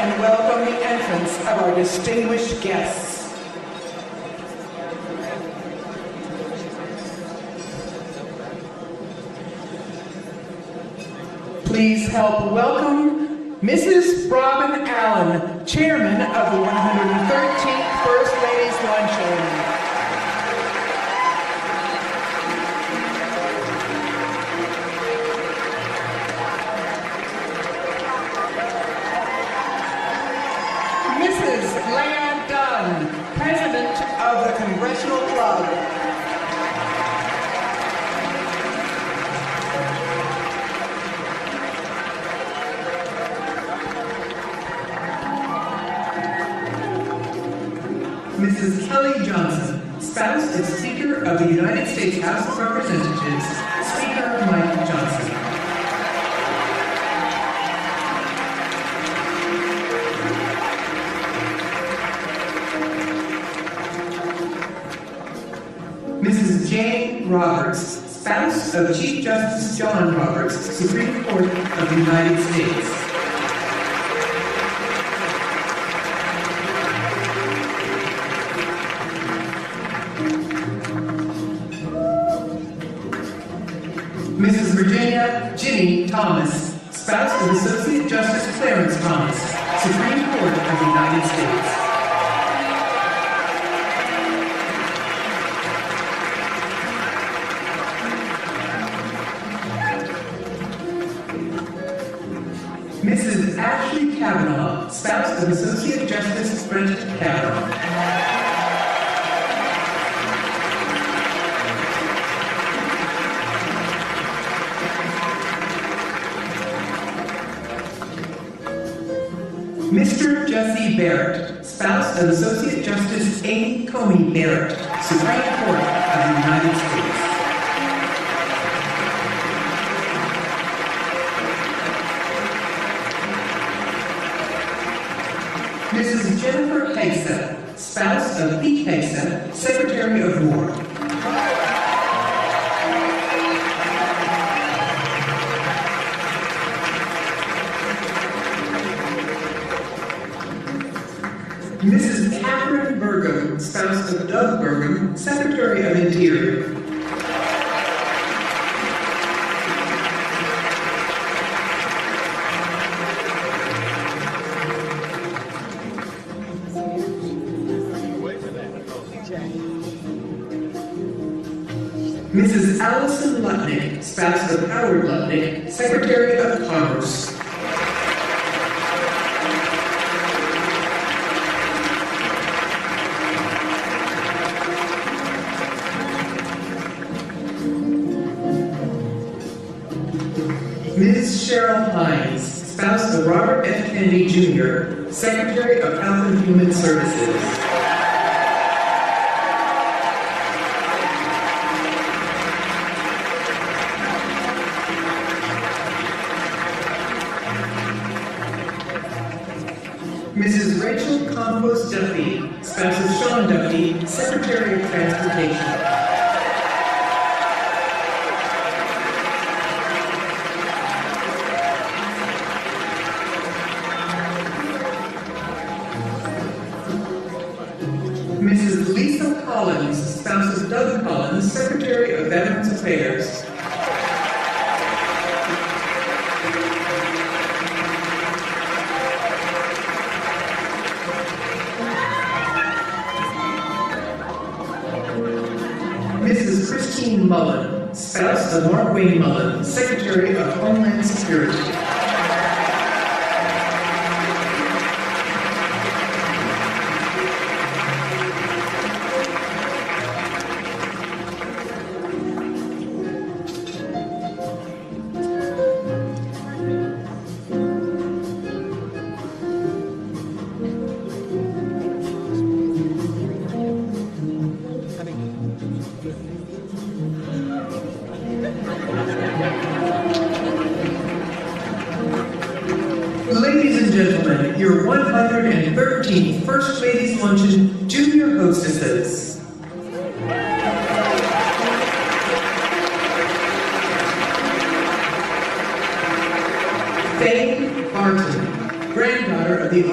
and welcome the entrance of our distinguished guests. Please help welcome Mrs. Robin Allen, Chairman of the 113th First Ladies Luncheon. President of the Congressional Club. Mrs. Kelly Johnson, spouse and Speaker of the United States House of Representatives, Speaker Mike Johnson. Mrs. Jane Roberts, spouse of Chief Justice John Roberts, Supreme Court of the United States. Mrs. Virginia Ginny Thomas, spouse of Associate Justice Clarence Thomas, Supreme Court of the United States. Mrs. Ashley Kavanaugh, spouse of Associate Justice Brent Kavanaugh. Mr. Jesse Barrett, spouse of Associate Justice Amy Coney Barrett, Supreme Court of the United States. Mrs. Jennifer Hesa, spouse of Pete Hesa, Secretary of War. Mrs. Catherine Burgum, spouse of Doug Burgum, Secretary of Interior. Mrs. Allison Lutnick, spouse of Howard Lutnick, Secretary of Commerce. Ms. Cheryl Hines, spouse of Robert F. Kennedy Jr., Secretary of Health and Human Services. Mrs. Rachel Campos Duffy, spouse of Sean Duffy, Secretary of Transportation. Mrs. Lisa Collins, spouse of Doug Collins, Secretary of Veterans Affairs. Mrs. Christine Mullen, spouse of Mark Wayne Mullen, Secretary of Homeland Security. Ladies and gentlemen, your 113th First Ladies Luncheon Junior Hostesses. Faye Barton, granddaughter of the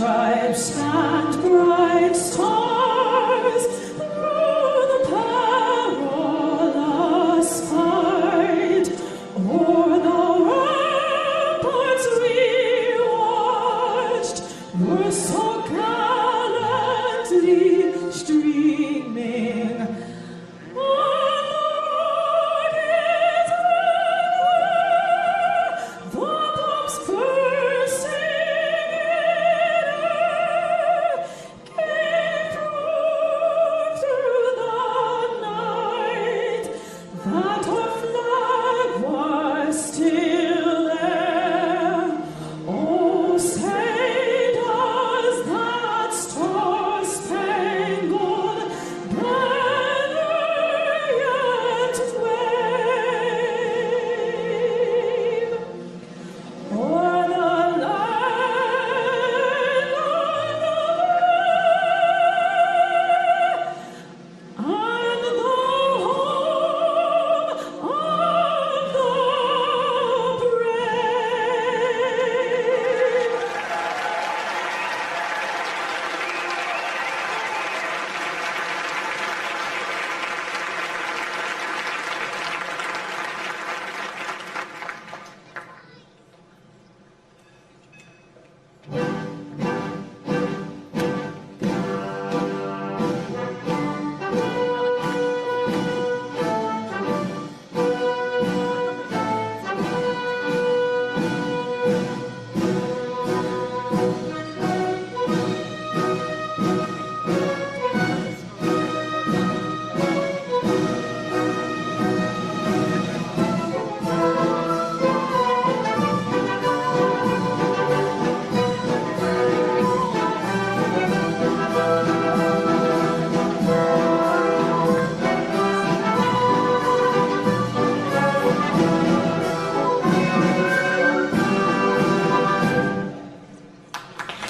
stripes and bright stars through the perilous fight. O'er the ramparts we watched were so gallantly streaming.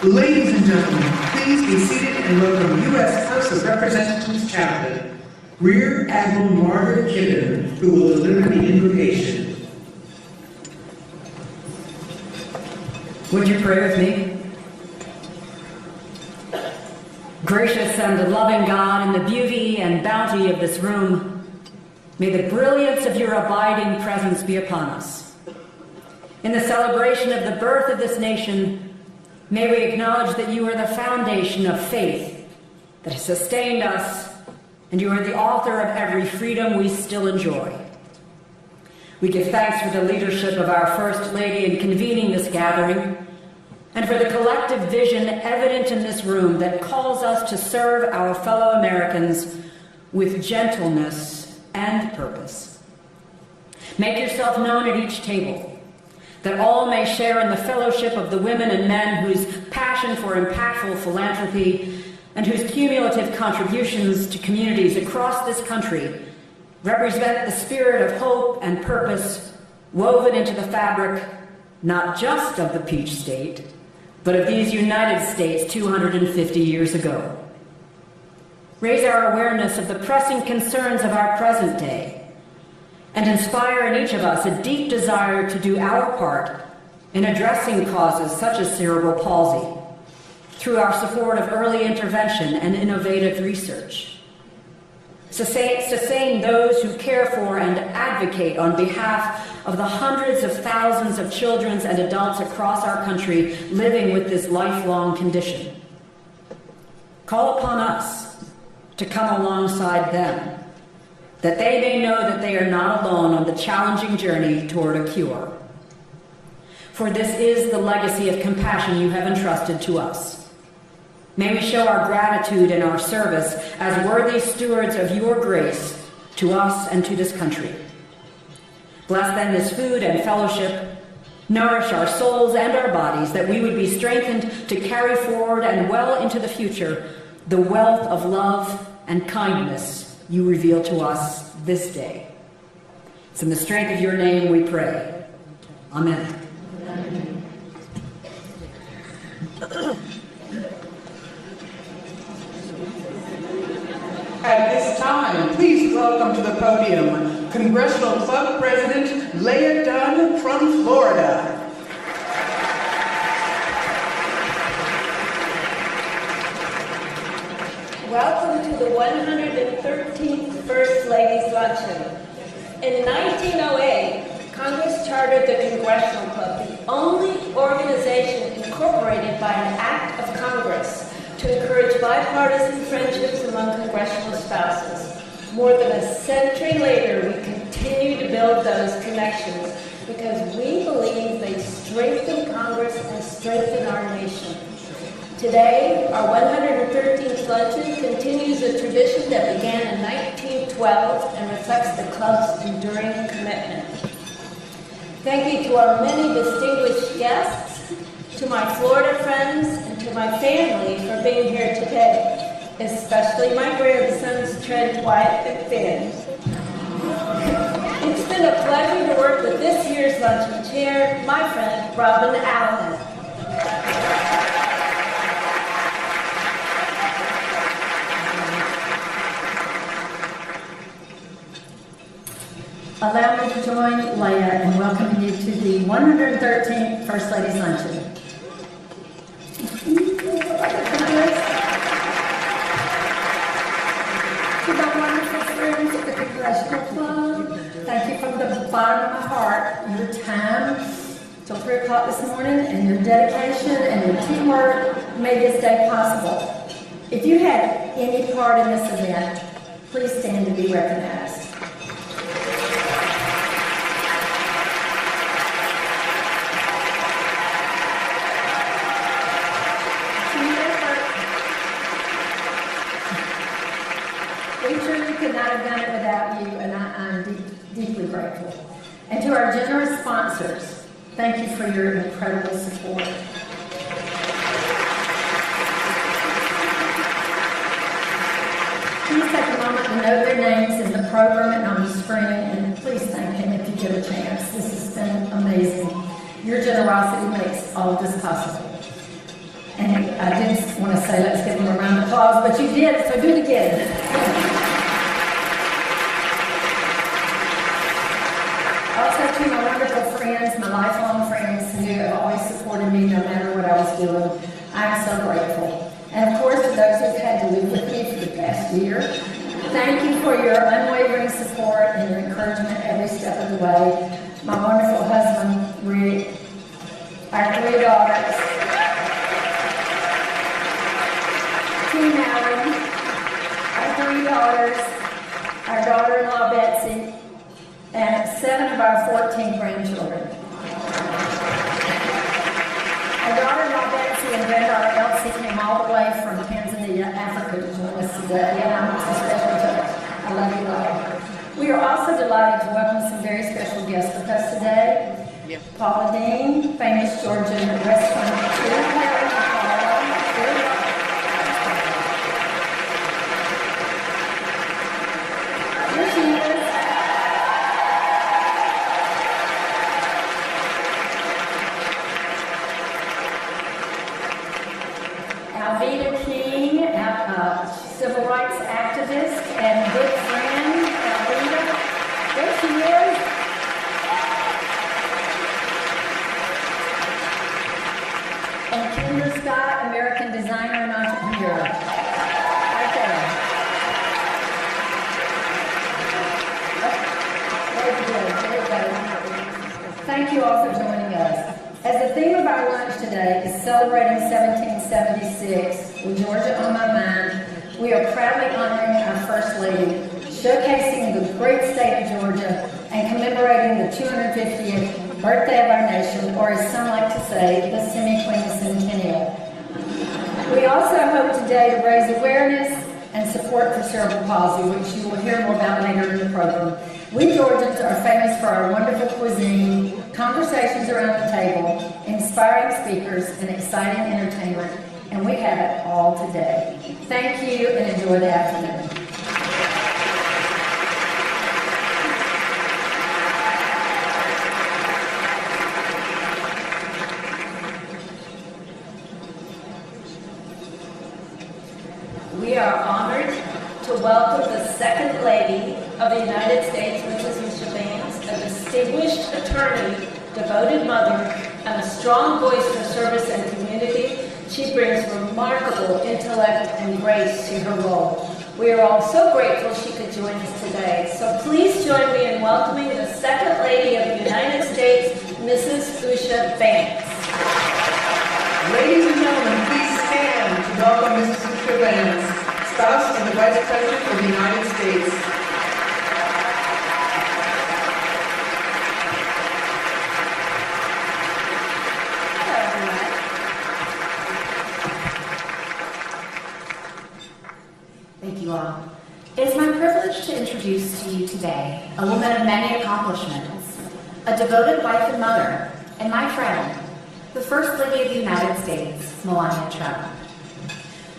Ladies and gentlemen, please be seated and welcome U.S. House of Representatives Chaplain, Rear Admiral Margaret Kibben, who will deliver the invocation. Would you pray with me? Gracious and loving God, in the beauty and bounty of this room, may the brilliance of your abiding presence be upon us. In the celebration of the birth of this nation, may we acknowledge that you are the foundation of faith that has sustained us, and you are the author of every freedom we still enjoy. We give thanks for the leadership of our First Lady in convening this gathering, and for the collective vision evident in this room that calls us to serve our fellow Americans with gentleness and purpose. Make yourself known at each table, that all may share in the fellowship of the women and men whose passion for impactful philanthropy and whose cumulative contributions to communities across this country represent the spirit of hope and purpose woven into the fabric not just of the Peach State, but of these United States 250 years ago. Raise our awareness of the pressing concerns of our present day, and inspire in each of us a deep desire to do our part in addressing causes such as cerebral palsy through our support of early intervention and innovative research. Sustain those who care for and advocate on behalf of the hundreds of thousands of children and adults across our country living with this lifelong condition. Call upon us to come alongside them, that they may know that they are not alone on the challenging journey toward a cure. For this is the legacy of compassion you have entrusted to us. May we show our gratitude and our service as worthy stewards of your grace to us and to this country. Bless then this food and fellowship, nourish our souls and our bodies, that we would be strengthened to carry forward and well into the future the wealth of love and kindness you reveal to us this day. It's in the strength of your name we pray. Amen. At this time, please welcome to the podium Congressional Club President Leah Dunn from Florida. started the Congressional Club, the only organization incorporated by an act of Congress to encourage bipartisan friendships among congressional spouses. More than a century later, we continue to build those connections because we believe they strengthen Congress and strengthen our nation. Today, our 113th luncheon continues a tradition that began in 1912 and reflects the club's enduring commitment. Thank you to our many distinguished guests, to my Florida friends, and to my family for being here today, especially my grandsons, Trent, Wyatt, and Finn. It's been a pleasure to work with this year's luncheon chair, my friend, Robin Allen. Allow me to join Leah in welcoming you to the 113th First Ladies Luncheon. To my wonderful friends at the Congressional Club, thank you from the bottom of my heart. Your time till 3 o'clock this morning and your dedication and your teamwork made this day possible. If you had any part in this event, please stand to be recognized. We truly could not have done it without you, and I'm deeply grateful. And to our generous sponsors, thank you for your incredible support. Please take a moment to note their names in the program and on the screen, and please thank them if you get a chance. This has been amazing. Your generosity makes all of this possible. And I didn't want to say let's give them a round of applause, but you did, so do it again. Also to my wonderful friends, my lifelong friends who have always supported me no matter what I was doing, I'm so grateful. And of course to those who've had to live with me for the past year, thank you for your unwavering support and your encouragement every step of the way. My wonderful husband, Rick, our 3 daughters, Team Allen, our 3 daughters, our daughter-in-law Betsy, and 7 of our 14 grandchildren. Our daughter-in-law Betsy and granddaughter Elsie came all the way from Tanzania, Africa to join us today, and I'm so special touch. I love you all. We are also delighted to welcome some very special guests with us today. Paula Dean, famous Georgian restaurant. Alveda King, civil rights activist and good friend. Alveda, there she is. And Kendra Scott, American designer and entrepreneur. Right there. There you go. Thank you all for joining us. As the theme of our lunch today is celebrating 1776, with Georgia on my mind, we are proudly honoring our First Lady, showcasing the great state of Georgia and commemorating the 250th birthday of our nation, or as some like to say, the semi-quincentennial. We also hope today to raise awareness and support for cerebral palsy, which you will hear more about later in the program. We Georgians are famous for our wonderful cuisine, conversations around the table, inspiring speakers, and exciting entertainment, and we have it all today. Thank you and enjoy the afternoon. We are honored to welcome the Second Lady of the United States, Mrs. Misha Vance, a distinguished attorney, devoted mother, and a strong voice for service and community. She brings remarkable intellect and grace to her role. We are all so grateful she could join us today. So please join me in welcoming the Second Lady of the United States, Mrs. Usha Vance. Ladies and gentlemen, please stand to welcome Mrs. Usha Vance, spouse of the Vice President of the United States. Thank you all. It is my privilege to introduce to you today a woman of many accomplishments, a devoted wife and mother, and my friend, the First Lady of the United States, Melania Trump.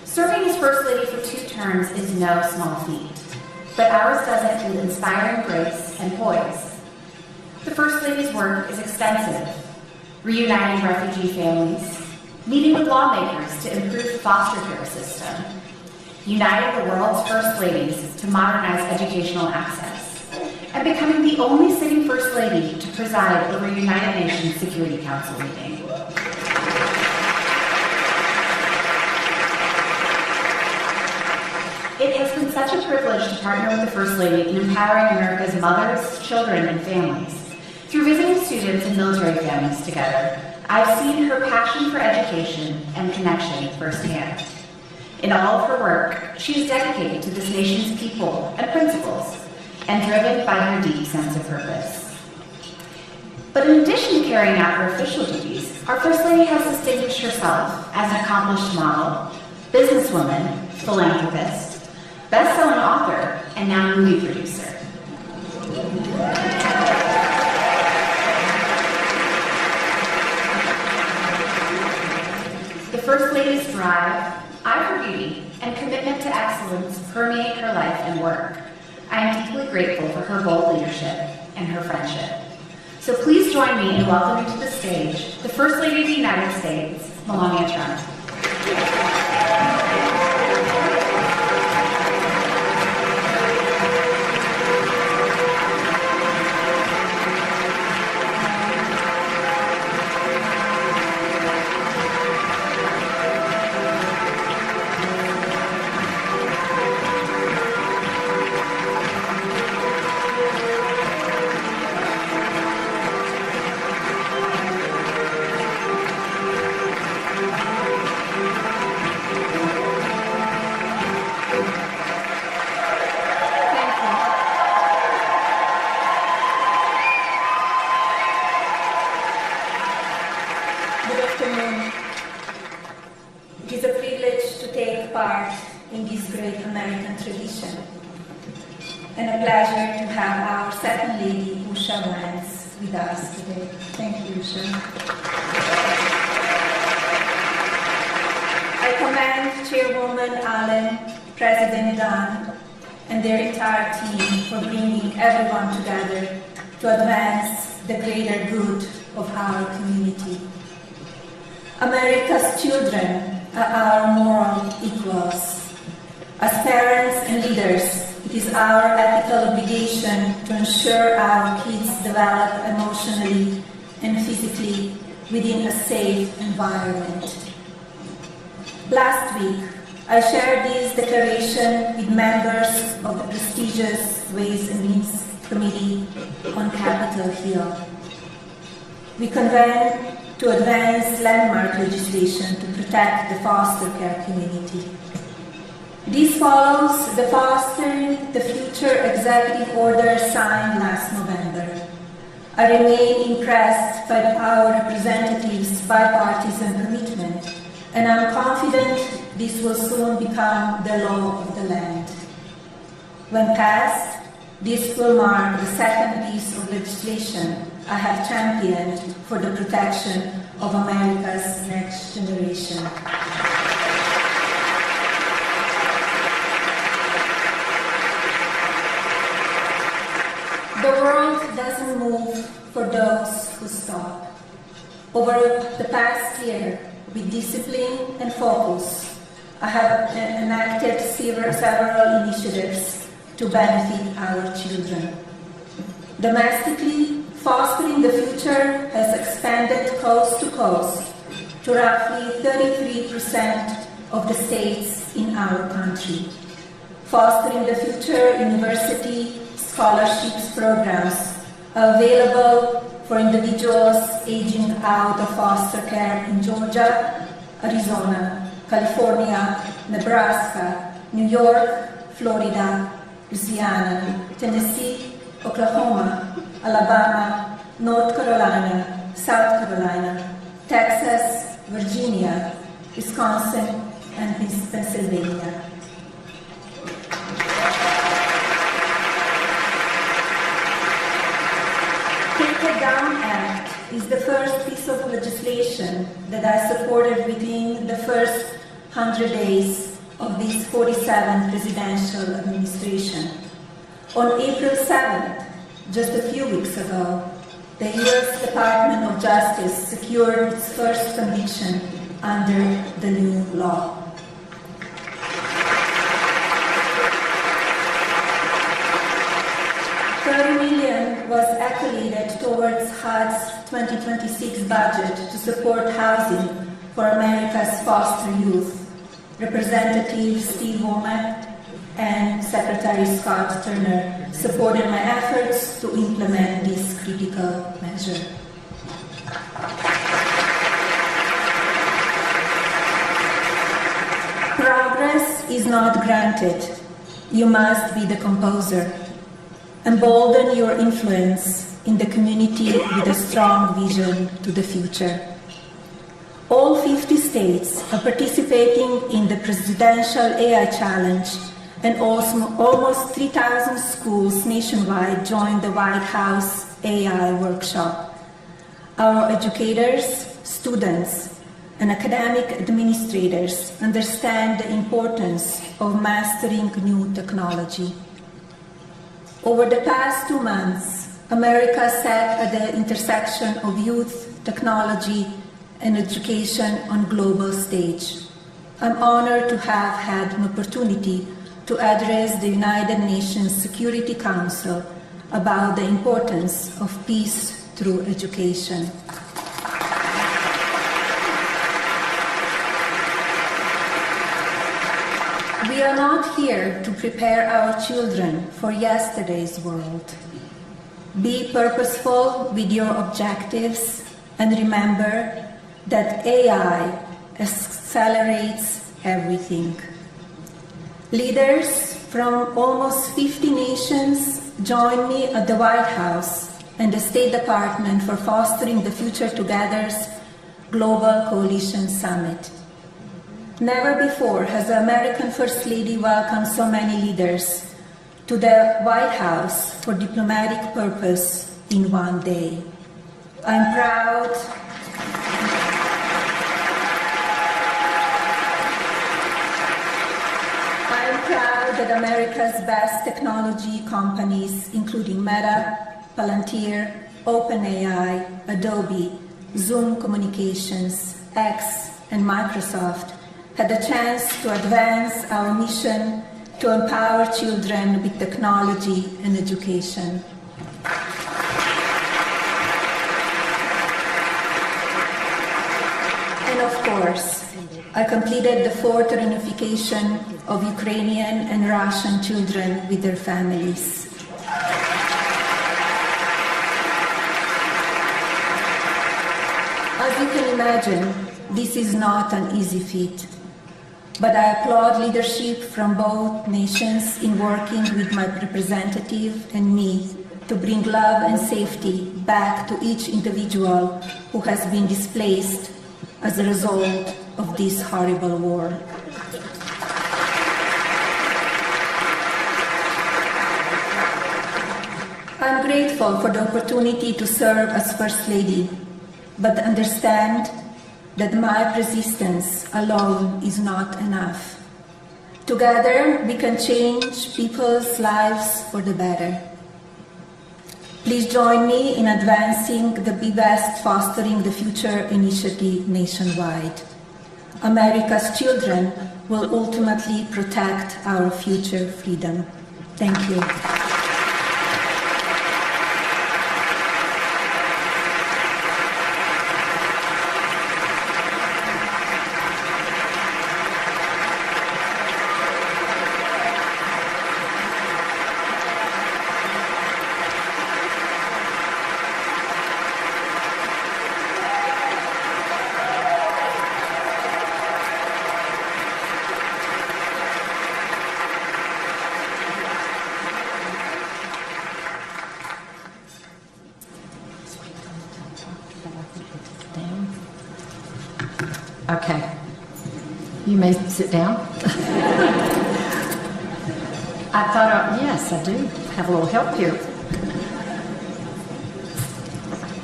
Serving as First Lady for 2 terms is no small feat, but ours does it with inspiring grace and poise. The First Lady's work is extensive, reuniting refugee families, meeting with lawmakers to improve the foster care system, uniting the world's First Ladies to modernize educational access, and becoming the only sitting First Lady to preside over a United Nations Security Council meeting. It has been such a privilege to partner with the First Lady in empowering America's mothers, children, and families. Through visiting students and military families together, I've seen her passion for education and connection firsthand. In all of her work, she is dedicated to this nation's people and principles, and driven by her deep sense of purpose. But in addition to carrying out her official duties, our First Lady has distinguished herself as an accomplished model, businesswoman, philanthropist, best-selling author, and now movie producer. The First Lady's drive, eye for beauty, and commitment to excellence permeate her life and work. I am deeply grateful for her bold leadership and her friendship. So please join me in welcoming to the stage the First Lady of the United States, Melania Trump. It is a privilege to take part in this great American tradition, and a pleasure to have our Second Lady, Usha Vance, with us today. Thank you, Usha. I commend Chairwoman Allen, President Dunn, and their entire team for bringing everyone together to advance the greater good of our community. America's children are our moral equals. As parents and leaders, it is our ethical obligation to ensure our kids develop emotionally and physically within a safe environment. Last week, I shared this declaration with members of the prestigious Ways and Means Committee on Capitol Hill. We convened to advance landmark legislation to protect the foster care community. This follows the Fostering the Future executive order signed last November. I remain impressed by our representatives' bipartisan commitment, and I'm confident this will soon become the law of the land. When passed, this will mark the second piece of legislation I have championed for the protection of America's next generation. The world doesn't move for those who stop. Over the past year, with discipline and focus, I have enacted several initiatives to benefit our children. Domestically, Fostering the Future has expanded coast to coast to roughly 33% of the states in our country. Fostering the Future University scholarships programs are available for individuals aging out of foster care in Georgia, Arizona, California, Nebraska, New York, Florida, Louisiana, Tennessee, Oklahoma, Alabama, North Carolina, South Carolina, Texas, Virginia, Wisconsin, and Pennsylvania. Take It Down Act is the first piece of legislation that I supported within the first 100 days of this 47th presidential administration. On April 7th, just a few weeks ago, the U.S. Department of Justice secured its first conviction under the new law. $30 million was allocated towards HUD's 2026 budget to support housing for America's foster youth. Representative Steve Womack and Secretary Scott Turner supported my efforts to implement this critical measure. Progress is not granted. You must be the composer. Embolden your influence in the community with a strong vision to the future. All 50 states are participating in the Presidential AI Challenge, and almost 3,000 schools nationwide joined the White House AI workshop. Our educators, students, and academic administrators understand the importance of mastering new technology. Over the past 2 months, America sat at the intersection of youth, technology, and education on global stage. I'm honored to have had an opportunity to address the United Nations Security Council about the importance of peace through education. We are not here to prepare our children for yesterday's world. Be purposeful with your objectives and remember that AI accelerates everything. Leaders from almost 50 nations join me at the White House and the State Department for Fostering the Future Together's Global Coalition Summit. Never before has the American First Lady welcomed so many leaders to the White House for diplomatic purpose in one day. I'm proud that America's best technology companies, including Meta, Palantir, OpenAI, Adobe, Zoom Communications, X, and Microsoft, had the chance to advance our mission to empower children with technology and education. And of course, I completed the 4th reunification of Ukrainian and Russian children with their families. As you can imagine, this is not an easy feat. But I applaud leadership from both nations in working with my representative and me to bring love and safety back to each individual who has been displaced as a result of this horrible war. I'm grateful for the opportunity to serve as First Lady, but understand that my persistence alone is not enough. Together, we can change people's lives for the better. Please join me in advancing the Be Best Fostering the Future initiative nationwide. America's children will ultimately protect our future freedom. Thank you. Okay. You may sit down. I thought, yes, I do have a little help here.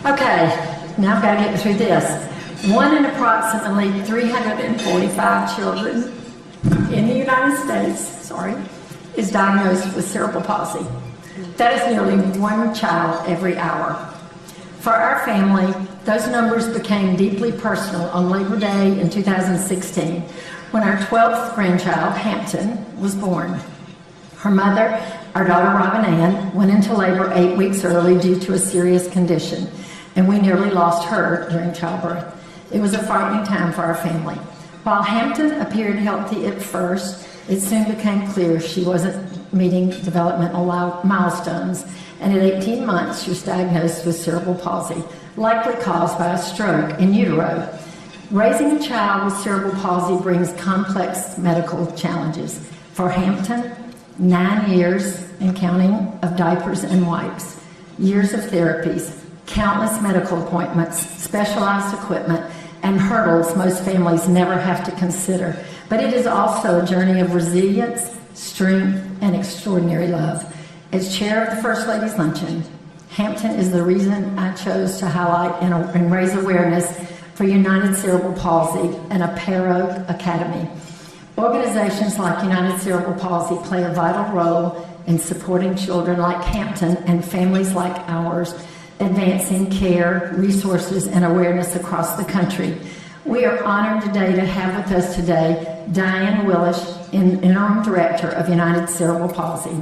Okay, now I've got to get through this. 1 in approximately 345 children in the United States, is diagnosed with cerebral palsy. That is nearly 1 child every hour. For our family, those numbers became deeply personal on Labor Day in 2016 when our 12th grandchild, Hampton, was born. Her mother, our daughter Robin Ann, went into labor 8 weeks early due to a serious condition, and we nearly lost her during childbirth. It was a frightening time for our family. While Hampton appeared healthy at first, it soon became clear she wasn't meeting developmental milestones, and at 18 months she was diagnosed with cerebral palsy, likely caused by a stroke in utero. Raising a child with cerebral palsy brings complex medical challenges. For Hampton, 9 years and counting of diapers and wipes, years of therapies, countless medical appointments, specialized equipment, and hurdles most families never have to consider. But it is also a journey of resilience, strength, and extraordinary love. As chair of the First Lady's Luncheon, Hampton is the reason I chose to highlight and raise awareness for United Cerebral Palsy and Apero Academy. Organizations like United Cerebral Palsy play a vital role in supporting children like Hampton and families like ours, advancing care, resources, and awareness across the country. We are honored today to have with us today Diane Willish, Interim Director of United Cerebral Palsy.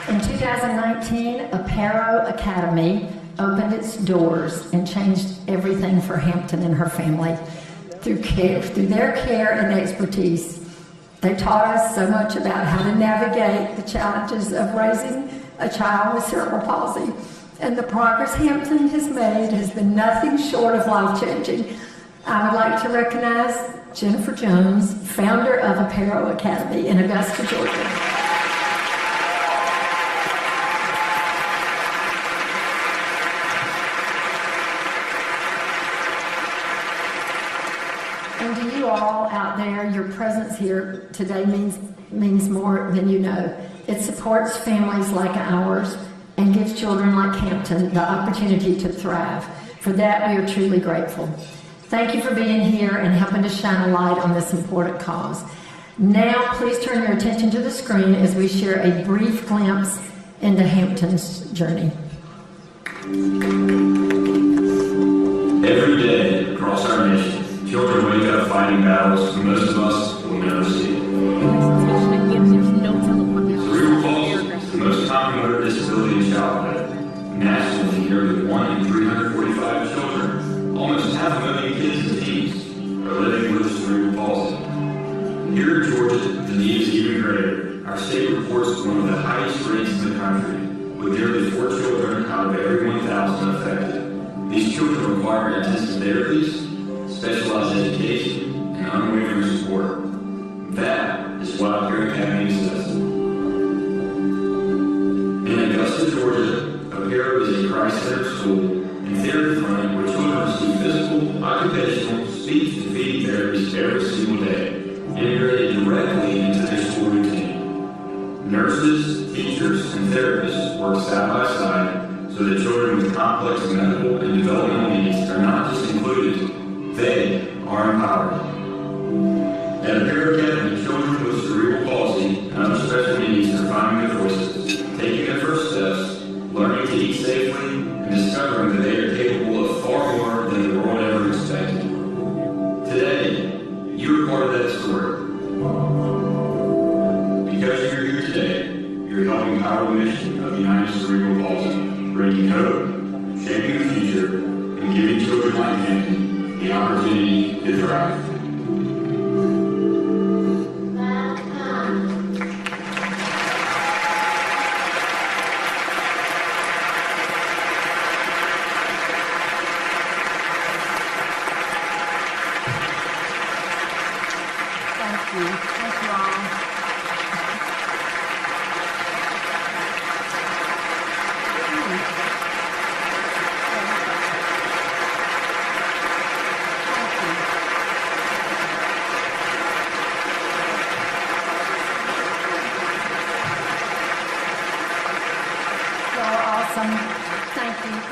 In 2019, Apero Academy opened its doors and changed everything for Hampton and her family. Through their care and expertise, they taught us so much about how to navigate the challenges of raising a child with cerebral palsy. And the progress Hampton has made has been nothing short of life-changing. I would like to recognize Jennifer Jones, founder of Apero Academy in Augusta, Georgia. And to you all out there, your presence here today means more than you know. It supports families like ours and gives children like Hampton the opportunity to thrive. For that, we are truly grateful. Thank you for being here and helping to shine a light on this important cause. Now, please turn your attention to the screen as we share a brief glimpse into Hampton's journey. Every day across our nation, children wake up fighting battles most of us will never see. Cerebral palsy is the most common motor disability in childhood. Nationally, nearly 1 in 345 children, almost 500,000 kids and teens, are living with cerebral palsy. Here in Georgia, the need is even greater. Our state reports one of the highest rates in the country, with nearly 4 children out of every 1,000 affected. These children require intensive therapies, specialized education, and unwavering support. That is what Apero Academy exists. In Augusta, Georgia, Apero is a Christ-centered school and therapy clinic where children receive physical, occupational, speech, and feeding therapies every single day, integrated directly into their school routine. Nurses, teachers, and therapists work side by side so that children with complex medical and developmental needs are not just included, they are empowered. At Apero Academy, children with cerebral palsy and other special needs are finding their voices, taking their first steps, learning to eat safely, and discovering that they are capable of far more than the world ever expected. Today, you are part of that story. Because you're here today, you're helping power the mission of United Cerebral Palsy, bringing hope, shaping the future, and giving children like Hampton the opportunity to thrive. Thank you. Thank you all.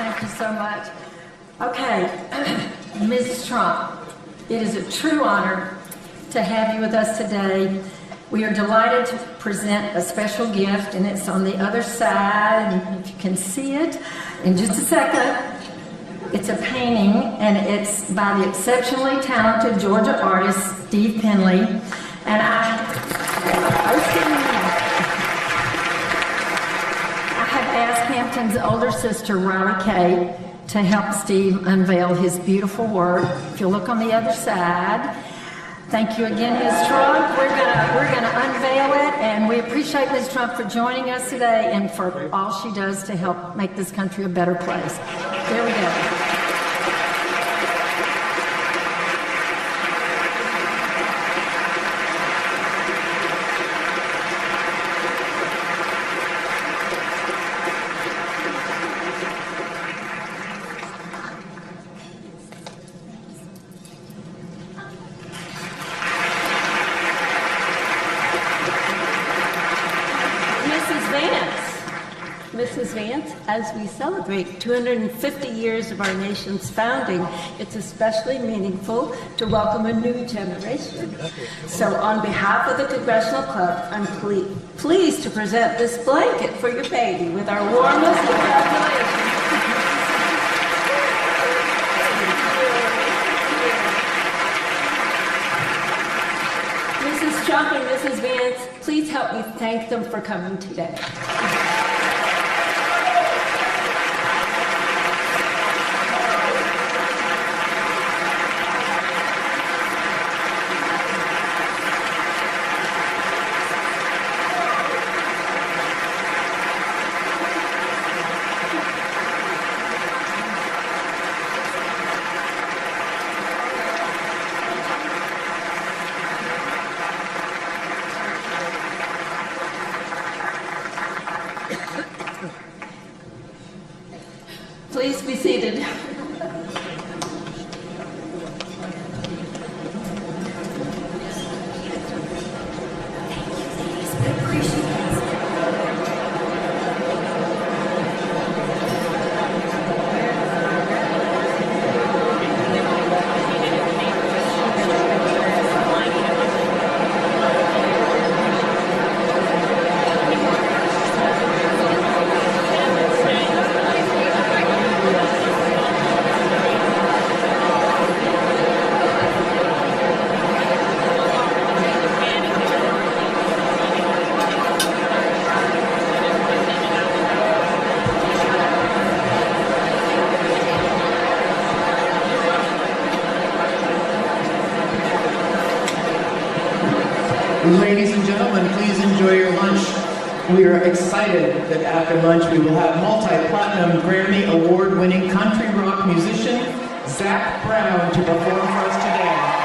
Thank you so much. Okay, Mrs. Trump, it is a true honor to have you with us today. We are delighted to present a special gift, and it's on the other side, and if you can see it in just a second. It's a painting, and it's by the exceptionally talented Georgia artist Steve Penley. And I have asked Hampton's older sister, Riley Kay, to help Steve unveil his beautiful work. If you look on the other side. Thank you again, Ms. Trump. We're gonna unveil it, and we appreciate Ms. Trump for joining us today and for all she does to help make this country a better place. There we go. Mrs. Vance, as we celebrate 250 years of our nation's founding, it's especially meaningful to welcome a new generation. So on behalf of the Congressional Club, I'm pleased to present this blanket for your baby with our warmest congratulations. Mrs. Trump and Mrs. Vance, please help me thank them for coming today. Please be seated. Ladies and gentlemen, please enjoy your lunch. We are excited that after lunch we will have multi-platinum Grammy award-winning country rock musician Zach Brown to perform for us today.